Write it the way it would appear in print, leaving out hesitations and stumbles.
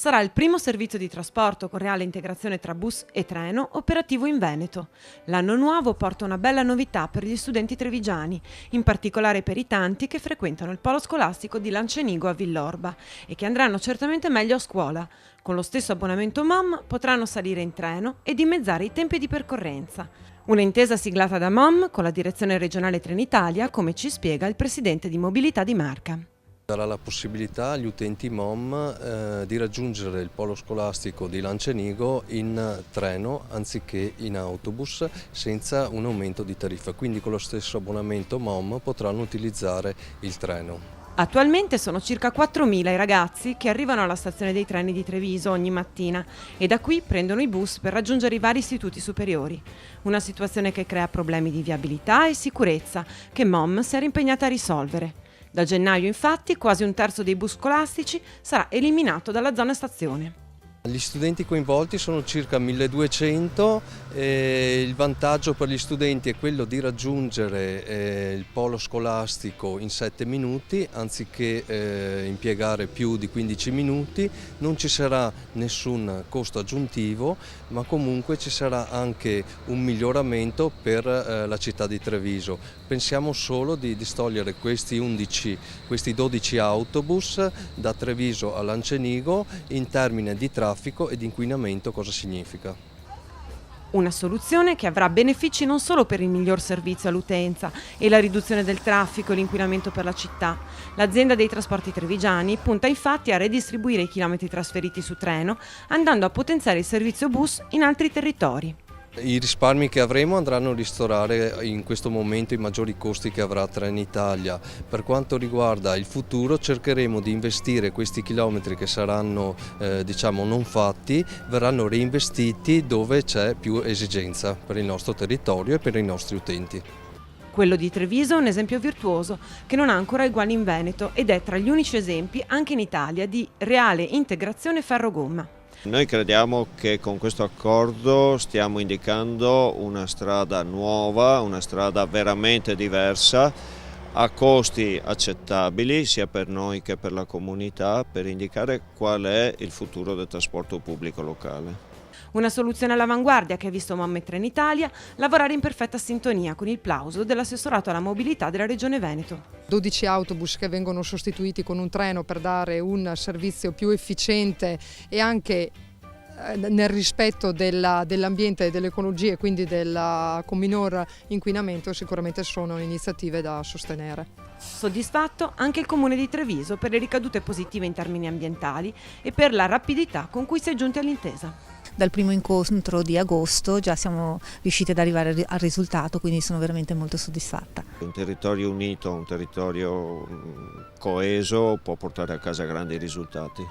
sarà il primo servizio di trasporto con reale integrazione tra bus e treno operativo in Veneto. L'anno nuovo porta una bella novità per gli studenti trevigiani, in particolare per i tanti che frequentano il polo scolastico di Lancenigo a Villorba e che andranno certamente meglio a scuola. Con lo stesso abbonamento MOM potranno salire in treno e dimezzare i tempi di percorrenza. Una intesa siglata da MOM con la direzione regionale Trenitalia, come ci spiega il presidente di Mobilità di Marca. Darà la possibilità agli utenti MOM di raggiungere il polo scolastico di Lancenigo in treno anziché in autobus senza un aumento di tariffa, quindi con lo stesso abbonamento MOM potranno utilizzare il treno. Attualmente sono circa 4.000 i ragazzi che arrivano alla stazione dei treni di Treviso ogni mattina e da qui prendono i bus per raggiungere i vari istituti superiori. Una situazione che crea problemi di viabilità e sicurezza che MOM si era impegnata a risolvere. Da gennaio, infatti, quasi un terzo dei bus scolastici sarà eliminato dalla zona stazione. Gli studenti coinvolti sono circa 1200 e il vantaggio per gli studenti è quello di raggiungere il polo scolastico in 7 minuti anziché impiegare più di 15 minuti. Non ci sarà nessun costo aggiuntivo, ma comunque ci sarà anche un miglioramento per la città di Treviso. Pensiamo solo di distogliere questi 12 autobus da Treviso a Lancenigo in termini di traffico e di inquinamento. Cosa significa? Una soluzione che avrà benefici non solo per il miglior servizio all'utenza e la riduzione del traffico e l'inquinamento per la città. L'azienda dei trasporti trevigiani punta infatti a redistribuire i chilometri trasferiti su treno, andando a potenziare il servizio bus in altri territori. I risparmi che avremo andranno a ristorare in questo momento i maggiori costi che avrà Trenitalia. Per quanto riguarda il futuro cercheremo di investire questi chilometri che saranno non fatti, verranno reinvestiti dove c'è più esigenza per il nostro territorio e per i nostri utenti. Quello di Treviso è un esempio virtuoso che non ha ancora uguali in Veneto ed è tra gli unici esempi anche in Italia di reale integrazione ferro-gomma. Noi crediamo che con questo accordo stiamo indicando una strada nuova, una strada veramente diversa, a costi accettabili sia per noi che per la comunità, per indicare qual è il futuro del trasporto pubblico locale. Una soluzione all'avanguardia che ha visto MOM e Trenitalia lavorare in perfetta sintonia con il plauso dell'assessorato alla mobilità della Regione Veneto. 12 autobus che vengono sostituiti con un treno per dare un servizio più efficiente e anche nel rispetto dell'ambiente e dell'ecologia e quindi con minor inquinamento, sicuramente sono iniziative da sostenere. Soddisfatto anche il Comune di Treviso per le ricadute positive in termini ambientali e per la rapidità con cui si è giunti all'intesa. Dal primo incontro di agosto già siamo riusciti ad arrivare al risultato, quindi sono veramente molto soddisfatta. Un territorio unito, un territorio coeso può portare a casa grandi risultati.